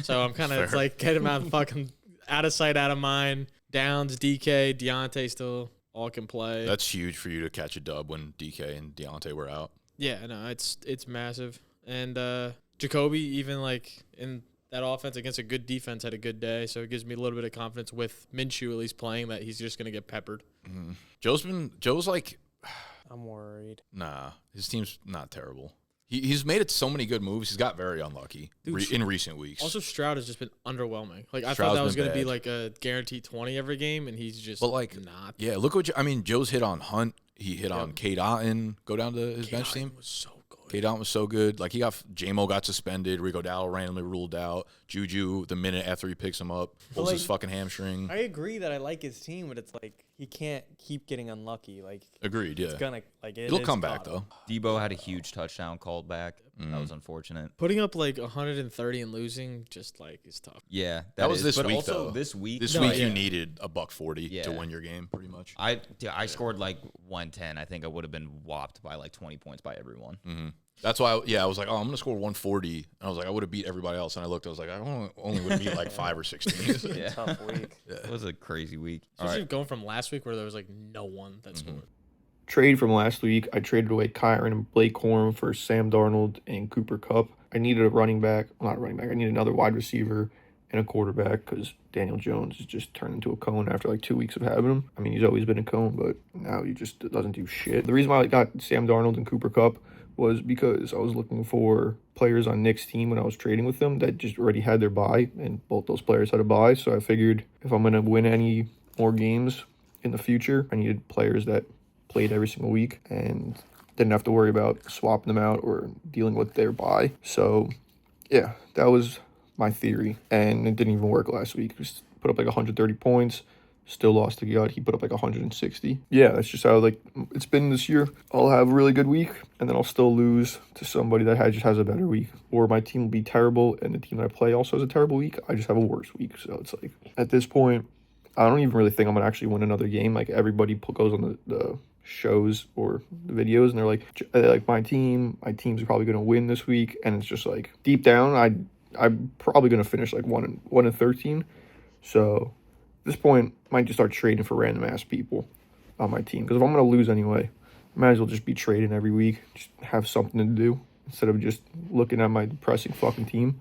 Speaker 4: So I'm kind of
Speaker 3: Fair.
Speaker 4: like get him out, fucking out of sight, out of mind. Downs, DK, Deontay still all can play.
Speaker 3: That's huge for you to catch a dub when DK and Deontay were out.
Speaker 4: Yeah, no, it's massive. And Jacoby, even like in that offense against a good defense, had a good day. So it gives me a little bit of confidence with Minshew at least playing that he's just gonna get peppered.
Speaker 3: Joe's like,
Speaker 2: I'm worried.
Speaker 3: nah, his team's not terrible. He's made it so many good moves. He's got very unlucky
Speaker 4: Dude,
Speaker 3: in recent weeks.
Speaker 4: Also, Stroud has just been underwhelming. Like I
Speaker 3: Stroud's
Speaker 4: thought that was
Speaker 3: been
Speaker 4: gonna be
Speaker 3: bad.
Speaker 4: like a guaranteed 20 every game, and he's just
Speaker 3: But, like,
Speaker 4: not.
Speaker 3: yeah, look what Joe's hit on Hunt. He hit on Kate Otten. Go down to his bench
Speaker 4: Kate
Speaker 3: team.
Speaker 4: was so good.
Speaker 3: Kate Otten was so good. Like J-Mo got suspended. Rico Dowdle randomly ruled out. Juju, the minute after he picks him up, pulls his
Speaker 2: like,
Speaker 3: fucking hamstring.
Speaker 2: I agree that I like his team, but it's like he can't keep getting unlucky. Like
Speaker 3: Agreed. Yeah,
Speaker 2: it's gonna like
Speaker 3: it'll
Speaker 2: it's
Speaker 3: come back
Speaker 2: gotta.
Speaker 3: though.
Speaker 1: Debo had a huge touchdown called back. That was unfortunate.
Speaker 4: Putting up like 130 and losing, just like is tough.
Speaker 1: Yeah,
Speaker 3: That was
Speaker 1: is.
Speaker 3: this
Speaker 1: But
Speaker 3: week
Speaker 1: also
Speaker 3: though.
Speaker 1: this week,
Speaker 3: This
Speaker 4: No,
Speaker 3: week
Speaker 4: yeah.
Speaker 3: you needed a $140
Speaker 1: Yeah.
Speaker 3: to win your game, pretty much.
Speaker 1: I scored like 110. I think I would have been whopped by like 20 points by everyone.
Speaker 3: That's why, I was like, oh, I'm going to score 140. And I was like, I would have beat everybody else. And I looked, I was like, I only would beat like 5 or 6 teams.
Speaker 1: Yeah.
Speaker 2: Tough week.
Speaker 1: It was a crazy week. All
Speaker 4: Especially
Speaker 1: right.
Speaker 4: going from last week where there was like no one that scored.
Speaker 7: Trade from last week, I traded away Kyron and Blake Corum for Sam Darnold and Cooper Kupp. I needed a running back. Well, not a running back. I needed another wide receiver and a quarterback because Daniel Jones has just turned into a cone after like 2 weeks of having him. I mean, he's always been a cone, but now he just doesn't do shit. The reason why I got Sam Darnold and Cooper Kupp was because I was looking for players on Nick's team when I was trading with them that just already had their bye, and both those players had a bye. So I figured if I'm going to win any more games in the future, I needed players that played every single week and didn't have to worry about swapping them out or dealing with their bye. So, yeah, that was my theory, and it didn't even work last week. Just put up like 130 points. Still lost to Gut. He put up like 160. Yeah, that's just how it's been this year. I'll have a really good week, and then I'll still lose to somebody that just has a better week. Or my team will be terrible, and the team that I play also has a terrible week. I just have a worse week. So it's like, at this point, I don't even really think I'm going to actually win another game. Like, everybody goes on the shows or the videos, and they're like, my team's probably going to win this week. And it's just like, deep down, I'm probably going to finish like 1-13. So at this point, I might just start trading for random ass people on my team. Because if I'm going to lose anyway, I might as well just be trading every week. Just have something to do instead of just looking at my depressing fucking team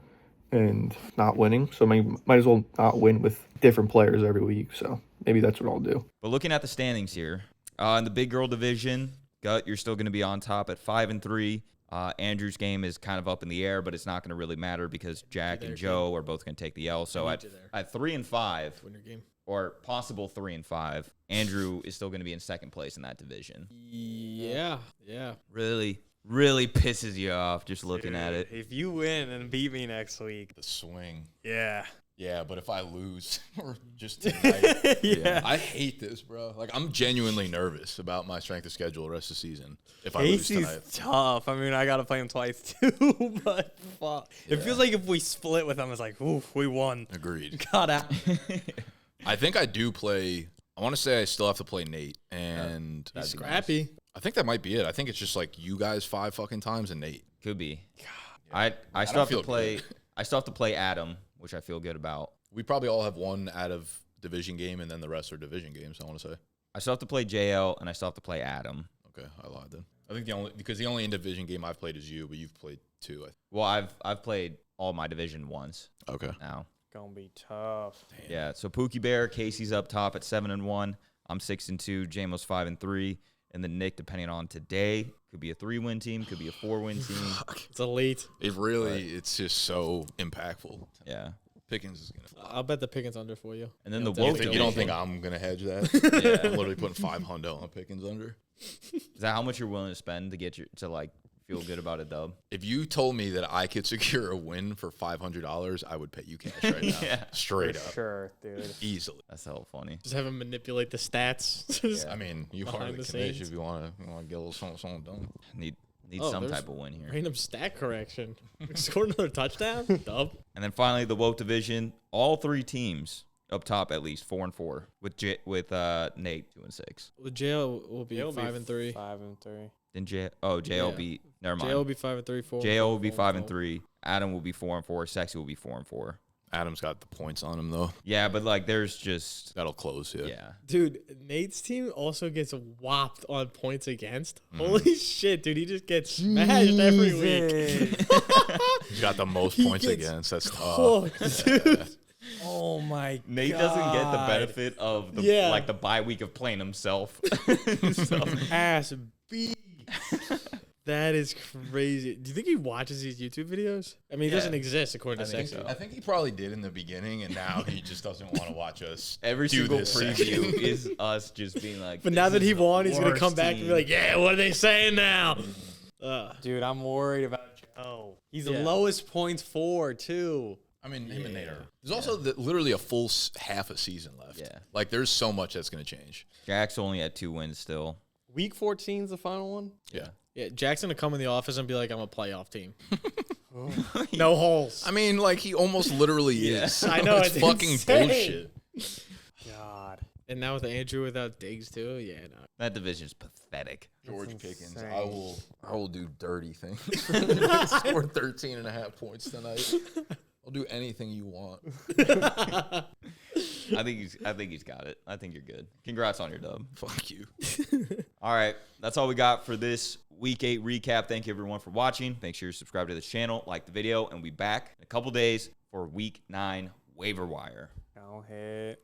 Speaker 7: and not winning. So I might as well not win with different players every week. So maybe that's what I'll do.
Speaker 1: But looking at the standings here, in the big girl division, Gut, you're still going to be on top at 5-3. Andrew's game is kind of up in the air, but it's not going to really matter because Jack and Joe are both going to take the L. So at 3-5,
Speaker 4: Win your game.
Speaker 1: or possible 3-5, Andrew is still going to be in second place in that division.
Speaker 4: Yeah.
Speaker 1: Really, really pisses you off just looking at it.
Speaker 2: If you win and beat me next week,
Speaker 3: The swing.
Speaker 2: yeah.
Speaker 3: Yeah, but if I lose or just tonight,
Speaker 2: Yeah.
Speaker 3: I hate this, bro. Like, I'm genuinely nervous about my strength of schedule the rest of the season if I lose tonight.
Speaker 2: Casey's tough. I mean, I got to play him twice too, but fuck. It feels like if we split with him, it's like, oof, we won.
Speaker 3: Agreed.
Speaker 2: Got out.
Speaker 3: I think I do play. I want to say I still have to play Nate, and
Speaker 4: He's scrappy.
Speaker 3: I think that might be it. I think it's just like you guys 5 fucking times and Nate.
Speaker 1: Could be. I still have to play. I still have to play Adam, which I feel good about.
Speaker 3: We probably all have one out of division game, and then the rest are division games, I want to say.
Speaker 1: I still have to play JL, and I still have to play Adam.
Speaker 3: Okay, I lied then. I think the only in division game I've played is you, but you've played 2.
Speaker 1: Well, I've played all my division once
Speaker 3: Okay.
Speaker 1: now.
Speaker 2: Gonna be tough.
Speaker 1: Yeah, so Pookie Bear, Casey's up top at 7-1. I'm 6-2. JMO's 5-3. And then Nick, depending on today, could be a 3-win team, could be a 4-win team.
Speaker 4: It's elite.
Speaker 3: It really, it's just so impactful.
Speaker 1: Yeah.
Speaker 3: Pickens is going to.
Speaker 4: I'll bet the Pickens under for you.
Speaker 1: And then the
Speaker 4: You
Speaker 1: woke
Speaker 3: You don't think I'm going to hedge that?
Speaker 1: Yeah.
Speaker 3: I'm literally putting $500 on Pickens under.
Speaker 1: Is that how much you're willing to spend to get to like feel good about a dub?
Speaker 3: If you told me that I could secure a win for $500, I would pay you cash right now.
Speaker 1: Yeah.
Speaker 3: Straight up.
Speaker 2: Sure, dude.
Speaker 3: Easily.
Speaker 1: That's hella funny.
Speaker 4: Just have him manipulate the stats.
Speaker 3: I mean, you
Speaker 4: Behind
Speaker 3: are the
Speaker 4: the
Speaker 3: commish
Speaker 4: scenes.
Speaker 3: if you want to get a little something done.
Speaker 1: Need
Speaker 4: Oh,
Speaker 1: some
Speaker 4: there's
Speaker 1: type of win here.
Speaker 4: Random stat correction. Scored another touchdown? Dub.
Speaker 1: And then finally, the woke division. All 3 teams up top at least 4-4 with Nate 2-6.
Speaker 4: Well, JL will be 5-3.
Speaker 2: 5-3.
Speaker 1: Then JL
Speaker 4: Yeah.
Speaker 1: be never mind.
Speaker 4: JL will be 5-3. 4.
Speaker 1: JL will be 5-3. Adam will be 4-4. Sexy will be 4-4.
Speaker 3: Adam's got the points on him, though.
Speaker 1: Yeah, but like there's just
Speaker 3: That'll close, yeah.
Speaker 1: yeah.
Speaker 4: Dude, Nate's team also gets whopped on points against. Holy shit, dude. He just gets smashed every week.
Speaker 3: He's got the most
Speaker 4: He
Speaker 3: points
Speaker 4: gets
Speaker 3: against. That's tough.
Speaker 4: Cooked, dude.
Speaker 2: Oh my
Speaker 1: Nate
Speaker 2: God.
Speaker 1: doesn't get the benefit of the
Speaker 4: Yeah.
Speaker 1: like the bye week of playing himself. So,
Speaker 4: Ass beat. That is crazy. Do you think he watches these YouTube videos? I mean, he
Speaker 1: Yeah.
Speaker 4: doesn't exist according to
Speaker 1: think
Speaker 4: Sexy.
Speaker 1: so.
Speaker 3: I think he probably did in the beginning, and now he just doesn't want to watch us.
Speaker 1: every
Speaker 3: do
Speaker 1: single
Speaker 3: this
Speaker 1: preview
Speaker 3: section.
Speaker 1: is us just being like.
Speaker 4: But now
Speaker 1: "This
Speaker 4: that he
Speaker 1: is the
Speaker 4: won, he's going to
Speaker 1: worst
Speaker 4: come back and be
Speaker 1: team."
Speaker 4: like, yeah, what are they saying now?
Speaker 2: Dude, I'm worried about Joe. He's
Speaker 4: Yeah.
Speaker 2: the lowest points for, too.
Speaker 3: I mean, him and Nate are. There's also literally a full half a season left.
Speaker 1: Yeah.
Speaker 3: Like, there's so much that's going to change.
Speaker 1: Jack's only at 2 wins still.
Speaker 2: Week 14 is the final one?
Speaker 3: Yeah.
Speaker 4: Yeah, Jackson to come in the office and be like, I'm a playoff team. No holes.
Speaker 3: I mean, like, he almost literally is.
Speaker 4: I know,
Speaker 3: It's
Speaker 4: it's
Speaker 3: fucking
Speaker 4: insane.
Speaker 3: bullshit.
Speaker 2: God.
Speaker 4: And now with Andrew without Diggs too, yeah, no.
Speaker 1: That division's pathetic.
Speaker 3: George
Speaker 2: That's
Speaker 3: Pickens.
Speaker 2: insane.
Speaker 3: I will do dirty things. Score 13.5 points tonight. I'll do anything you want.
Speaker 1: I think he's got it. I think you're good. Congrats on your dub.
Speaker 3: Fuck you.
Speaker 1: All right, that's all we got for this Week 8 recap. Thank you, everyone, for watching. Make sure you subscribe to this channel, like the video, and we'll be back in a couple days for Week 9 waiver wire.
Speaker 2: Go ahead.